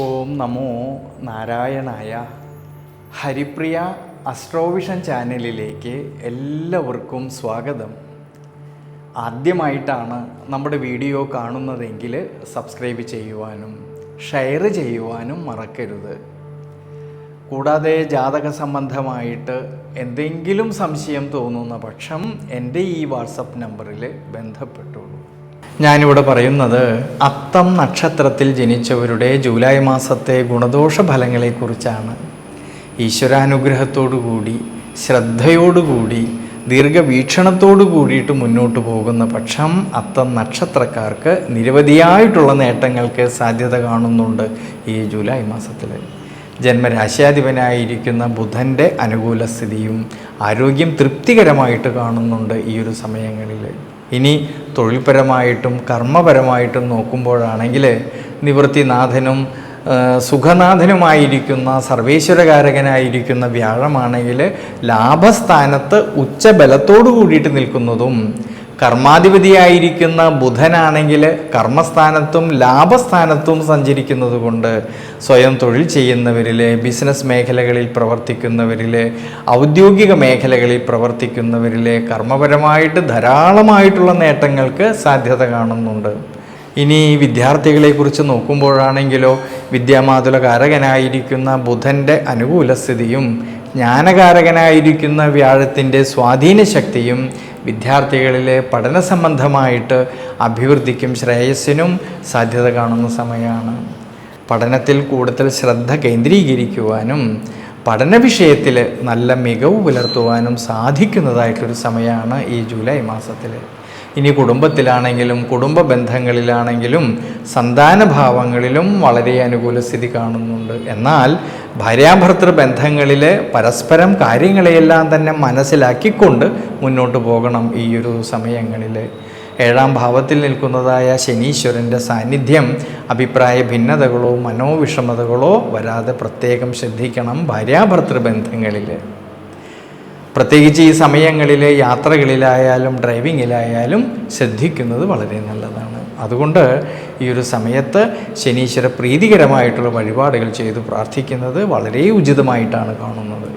ഓം നമോ നാരായണായ. ഹരിപ്രിയ അസ്ട്രോവിഷൻ ചാനലിലേക്ക് എല്ലാവർക്കും സ്വാഗതം. ആദ്യമായിട്ടാണ് നമ്മുടെ വീഡിയോ കാണുന്നതെങ്കിൽ സബ്സ്ക്രൈബ് ചെയ്യുവാനും ഷെയർ ചെയ്യുവാനും മറക്കരുത്. കൂടാതെ ജാതക സംബന്ധമായിട്ട് എന്തെങ്കിലും സംശയം തോന്നുന്ന പക്ഷം എൻ്റെ ഈ വാട്സപ്പ് നമ്പറിൽ ബന്ധപ്പെട്ടോളൂ. ഞാനിവിടെ പറയുന്നത് അത്തം നക്ഷത്രത്തിൽ ജനിച്ചവരുടെ ജൂലൈ മാസത്തെ ഗുണദോഷ ഫലങ്ങളെക്കുറിച്ചാണ്. ഈശ്വരാനുഗ്രഹത്തോടുകൂടി ശ്രദ്ധയോടുകൂടി ദീർഘവീക്ഷണത്തോടു കൂടിയിട്ട് മുന്നോട്ട് പോകുന്ന പക്ഷം അത്തം നക്ഷത്രക്കാർക്ക് നിരവധിയായിട്ടുള്ള നേട്ടങ്ങൾക്ക് സാധ്യത കാണുന്നുണ്ട്. ഈ ജൂലൈ മാസത്തിൽ ജന്മരാശ്യാധിപനായിരിക്കുന്ന ബുധൻ്റെ അനുകൂല സ്ഥിതിയും ആരോഗ്യം തൃപ്തികരമായിട്ട് കാണുന്നുണ്ട് ഈ ഒരു സമയങ്ങളിൽ. ഇനി തൊഴിൽപരമായിട്ടും കർമ്മപരമായിട്ടും നോക്കുമ്പോഴാണെങ്കിൽ നിവൃത്തിനാഥനും സുഖനാഥനുമായിരിക്കുന്ന സർവേശ്വരകാരകനായിരിക്കുന്ന വ്യാഴമാണെങ്കിൽ ലാഭസ്ഥാനത്ത് ഉച്ചബലത്തോടു കൂടിയിട്ട് നിൽക്കുന്നതും, കർമാധിപതിയായിരിക്കുന്ന ബുധനാണെങ്കിൽ കർമ്മസ്ഥാനത്തും ലാഭസ്ഥാനത്തും സഞ്ചരിക്കുന്നത് കൊണ്ട് സ്വയം തൊഴിൽ ചെയ്യുന്നവരിൽ, ബിസിനസ് മേഖലകളിൽ പ്രവർത്തിക്കുന്നവരിൽ, ഔദ്യോഗിക മേഖലകളിൽ പ്രവർത്തിക്കുന്നവരിൽ കർമ്മപരമായിട്ട് ധാരാളമായിട്ടുള്ള നേട്ടങ്ങൾക്ക് സാധ്യത കാണുന്നുണ്ട്. ഇനി വിദ്യാർത്ഥികളെക്കുറിച്ച് നോക്കുമ്പോഴാണെങ്കിലോ വിദ്യാമാതുലകാരകനായിരിക്കുന്ന ബുധൻ്റെ അനുകൂല സ്ഥിതിയും ജ്ഞാനകാരകനായിരിക്കുന്ന വ്യാഴത്തിൻ്റെ സ്വാധീന ശക്തിയും വിദ്യാർത്ഥികളിലെ പഠന സംബന്ധമായിട്ട് അഭിവൃദ്ധിക്കും ശ്രേയസ്സിനും സാധ്യത കാണുന്ന സമയമാണ്. പഠനത്തിൽ കൂടുതൽ ശ്രദ്ധ കേന്ദ്രീകരിക്കുവാനും പഠന വിഷയത്തിൽ നല്ല മികവ് പുലർത്തുവാനും സാധിക്കുന്നതായിട്ടൊരു സമയമാണ് ഈ ജൂലൈ മാസത്തിൽ. ഇനി കുടുംബത്തിലാണെങ്കിലും കുടുംബ ബന്ധങ്ങളിലാണെങ്കിലും സന്താനഭാവങ്ങളിലും വളരെ അനുകൂല സ്ഥിതി കാണുന്നുണ്ട്. എന്നാൽ ഭാര്യാഭർത്തൃ ബന്ധങ്ങളിൽ പരസ്പരം കാര്യങ്ങളെയെല്ലാം തന്നെ മനസ്സിലാക്കിക്കൊണ്ട് മുന്നോട്ട് പോകണം. ഈ ഒരു സമയങ്ങളിൽ 7ാം ഭാവത്തിൽ നിൽക്കുന്നതായ ശനീശ്വരൻ്റെ സാന്നിധ്യം അഭിപ്രായ ഭിന്നതകളോ മനോവിഷമതകളോ വരാതെ പ്രത്യേകം ശ്രദ്ധിക്കണം ഭാര്യാഭർത്തൃ ബന്ധങ്ങളിൽ. പ്രത്യേകിച്ച് ഈ സമയങ്ങളിൽ യാത്രകളിലായാലും ഡ്രൈവിങ്ങിലായാലും ശ്രദ്ധിക്കുന്നത് വളരെ നല്ലതാണ്. അതുകൊണ്ട് ഈ ഒരു സമയത്ത് ശനീശ്വര പ്രീതികരമായിട്ടുള്ള വഴിപാടുകൾ ചെയ്ത് പ്രാർത്ഥിക്കുന്നത് വളരെ ഉചിതമായിട്ടാണ് കാണുന്നത്.